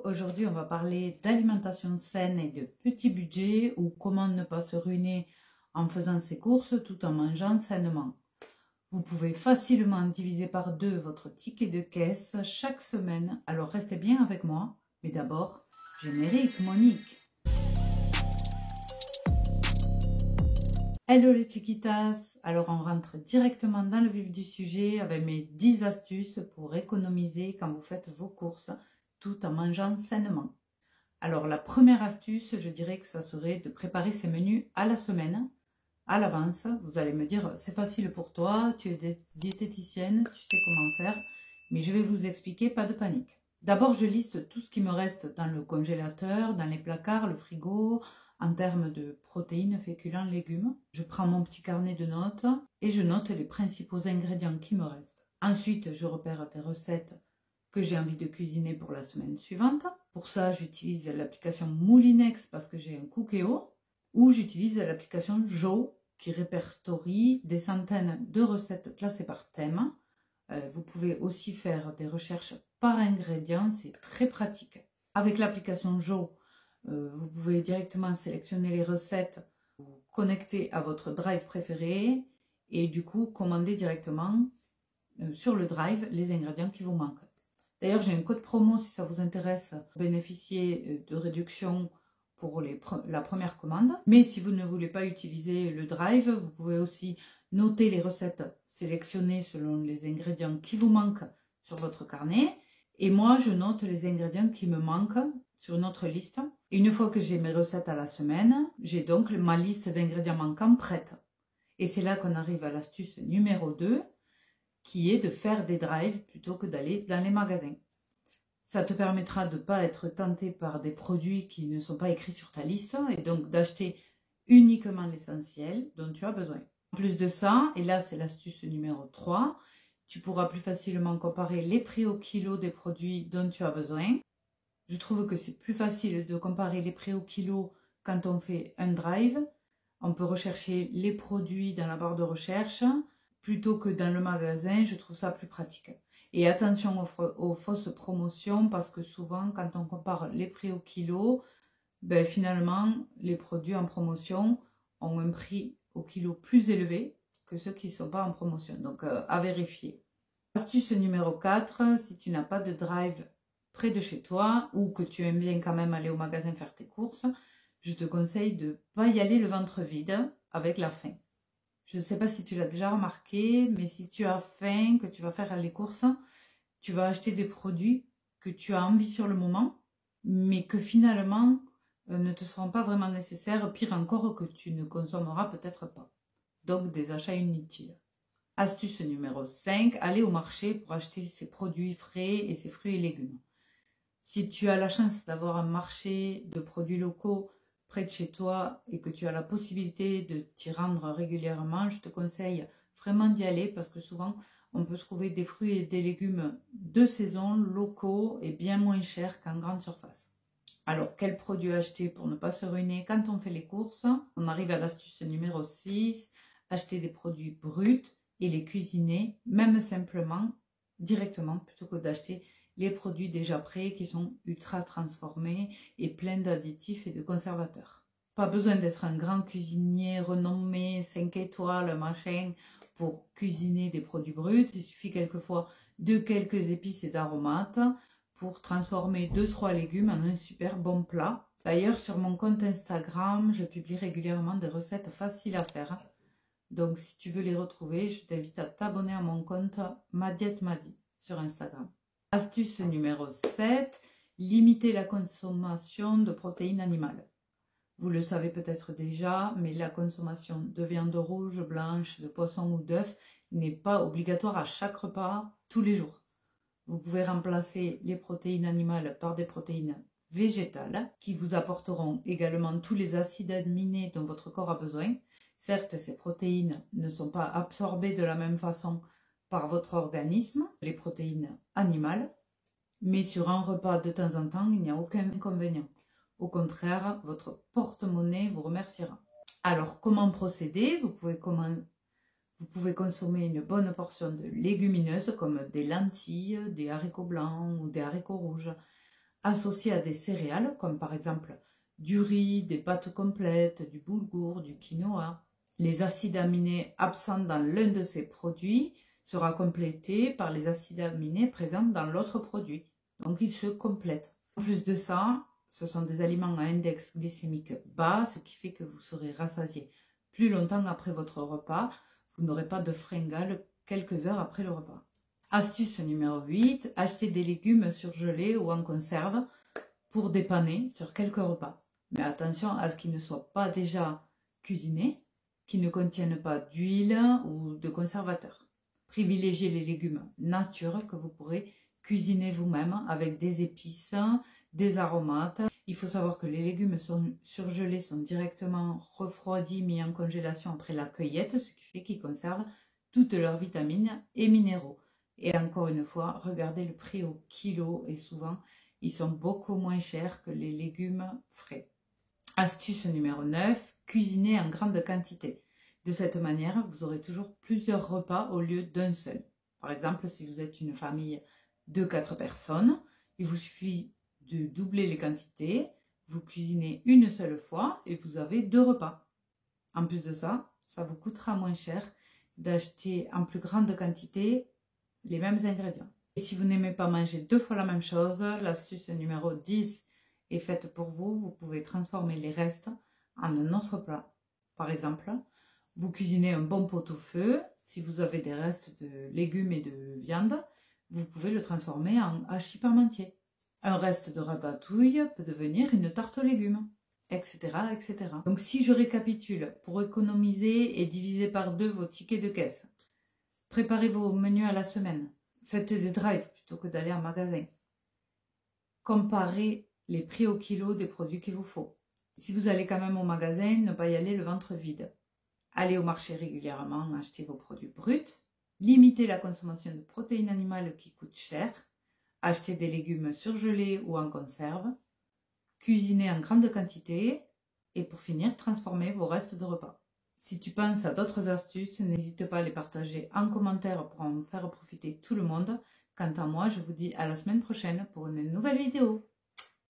Aujourd'hui on va parler d'alimentation saine et de petit budget ou comment ne pas se ruiner en faisant ses courses tout en mangeant sainement. Vous pouvez facilement diviser par 2 votre ticket de caisse chaque semaine, alors restez bien avec moi. Mais d'abord, générique Monique. Hello les chiquitas, alors on rentre directement dans le vif du sujet avec mes 10 astuces pour économiser quand vous faites vos courses tout en mangeant sainement. Alors la première astuce, je dirais que ça serait de préparer ces menus à la semaine, à l'avance. Vous allez me dire, c'est facile pour toi, tu es diététicienne, tu sais comment faire, mais je vais vous expliquer, pas de panique. D'abord, je liste tout ce qui me reste dans le congélateur, dans les placards, le frigo, en termes de protéines, féculents, légumes. Je prends mon petit carnet de notes et je note les principaux ingrédients qui me restent. Ensuite, je repère des recettes que j'ai envie de cuisiner pour la semaine suivante. Pour ça, j'utilise l'application Moulinex parce que j'ai un Cookéo, ou j'utilise l'application Jo qui répertorie des centaines de recettes classées par thème. Vous pouvez aussi faire des recherches par ingrédients, c'est très pratique. Avec l'application Jo, vous pouvez directement sélectionner les recettes, vous connecter à votre drive préféré et du coup commander directement sur le drive les ingrédients qui vous manquent. D'ailleurs, j'ai un code promo si ça vous intéresse pour bénéficier de réduction pour la première commande. Mais si vous ne voulez pas utiliser le drive, vous pouvez aussi noter les recettes sélectionnées selon les ingrédients qui vous manquent sur votre carnet. Et moi, je note les ingrédients qui me manquent sur notre liste. Et une fois que j'ai mes recettes à la semaine, j'ai donc ma liste d'ingrédients manquants prête. Et c'est là qu'on arrive à l'astuce numéro 2, qui est de faire des drives plutôt que d'aller dans les magasins. Ça te permettra de ne pas être tenté par des produits qui ne sont pas écrits sur ta liste et donc d'acheter uniquement l'essentiel dont tu as besoin. En plus de ça, et là c'est l'astuce numéro 3, tu pourras plus facilement comparer les prix au kilo des produits dont tu as besoin. Je trouve que c'est plus facile de comparer les prix au kilo quand on fait un drive. On peut rechercher les produits dans la barre de recherche plutôt que dans le magasin, je trouve ça plus pratique. Et attention aux fausses promotions parce que souvent quand on compare les prix au kilo, finalement les produits en promotion ont un prix au kilo plus élevé que ceux qui ne sont pas en promotion. Donc à vérifier. Astuce numéro 4, si tu n'as pas de drive près de chez toi ou que tu aimes bien quand même aller au magasin faire tes courses, je te conseille de ne pas y aller le ventre vide avec la faim. Je ne sais pas si tu l'as déjà remarqué, mais si tu as faim, que tu vas faire les courses, tu vas acheter des produits que tu as envie sur le moment, mais que finalement ne te seront pas vraiment nécessaires, pire encore que tu ne consommeras peut-être pas. Donc des achats inutiles. Astuce numéro 5, aller au marché pour acheter ces produits frais et ces fruits et légumes. Si tu as la chance d'avoir un marché de produits locaux près de chez toi et que tu as la possibilité de t'y rendre régulièrement, je te conseille vraiment d'y aller parce que souvent on peut trouver des fruits et des légumes de saison, locaux et bien moins chers qu'en grande surface. Alors, quels produits acheter pour ne pas se ruiner quand on fait les courses? On arrive à l'astuce numéro 6, acheter des produits bruts et les cuisiner, même simplement, directement, plutôt que d'acheter les produits déjà prêts qui sont ultra transformés et pleins d'additifs et de conservateurs. Pas besoin d'être un grand cuisinier renommé, 5 étoiles, machin, pour cuisiner des produits bruts. Il suffit quelquefois de quelques épices et d'aromates pour transformer 2-3 légumes en un super bon plat. D'ailleurs, sur mon compte Instagram, je publie régulièrement des recettes faciles à faire. Donc, si tu veux les retrouver, je t'invite à t'abonner à mon compte Ma Diète Madi sur Instagram. Astuce numéro 7, limiter la consommation de protéines animales. Vous le savez peut-être déjà, mais la consommation de viande rouge, blanche, de poisson ou d'œuf n'est pas obligatoire à chaque repas tous les jours. Vous pouvez remplacer les protéines animales par des protéines végétales qui vous apporteront également tous les acides aminés dont votre corps a besoin. Certes, ces protéines ne sont pas absorbées de la même façon par votre organisme, les protéines animales, mais sur un repas de temps en temps, il n'y a aucun inconvénient. Au contraire, votre porte-monnaie vous remerciera. Alors, comment procéder? Vous pouvez consommer une bonne portion de légumineuses comme des lentilles, des haricots blancs ou des haricots rouges, associés à des céréales, comme par exemple du riz, des pâtes complètes, du boulgour, du quinoa. Les acides aminés absents dans l'un de ces produits sera complété par les acides aminés présents dans l'autre produit. Donc, ils se complètent. En plus de ça, ce sont des aliments à index glycémique bas, ce qui fait que vous serez rassasié plus longtemps après votre repas. Vous n'aurez pas de fringales quelques heures après le repas. Astuce numéro 8, achetez des légumes surgelés ou en conserve pour dépanner sur quelques repas. Mais attention à ce qu'ils ne soient pas déjà cuisinés, qu'ils ne contiennent pas d'huile ou de conservateur. Privilégiez les légumes nature que vous pourrez cuisiner vous-même avec des épices, des aromates. Il faut savoir que les légumes surgelés sont directement refroidis, mis en congélation après la cueillette, ce qui fait qu'ils conservent toutes leurs vitamines et minéraux. Et encore une fois, regardez le prix au kilo et souvent, ils sont beaucoup moins chers que les légumes frais. Astuce numéro 9, cuisiner en grande quantité. De cette manière, vous aurez toujours plusieurs repas au lieu d'un seul. Par exemple, si vous êtes une famille de 4 personnes, il vous suffit de doubler les quantités, vous cuisinez une seule fois et vous avez 2 repas. En plus de ça, ça vous coûtera moins cher d'acheter en plus grande quantité les mêmes ingrédients. Et si vous n'aimez pas manger 2 fois la même chose, l'astuce numéro 10 est faite pour vous. Vous pouvez transformer les restes en un autre plat. Par exemple, vous cuisinez un bon pot-au-feu. Si vous avez des restes de légumes et de viande, vous pouvez le transformer en hachis parmentier. Un reste de ratatouille peut devenir une tarte aux légumes, etc., etc. Donc si je récapitule, pour économiser et diviser par 2 vos tickets de caisse, préparez vos menus à la semaine. Faites des drives plutôt que d'aller en magasin. Comparez les prix au kilo des produits qu'il vous faut. Si vous allez quand même au magasin, ne pas y aller le ventre vide. Allez au marché régulièrement, achetez vos produits bruts. Limitez la consommation de protéines animales qui coûtent cher. Achetez des légumes surgelés ou en conserve. Cuisinez en grande quantité. Et pour finir, transformez vos restes de repas. Si tu penses à d'autres astuces, n'hésite pas à les partager en commentaire pour en faire profiter tout le monde. Quant à moi, je vous dis à la semaine prochaine pour une nouvelle vidéo.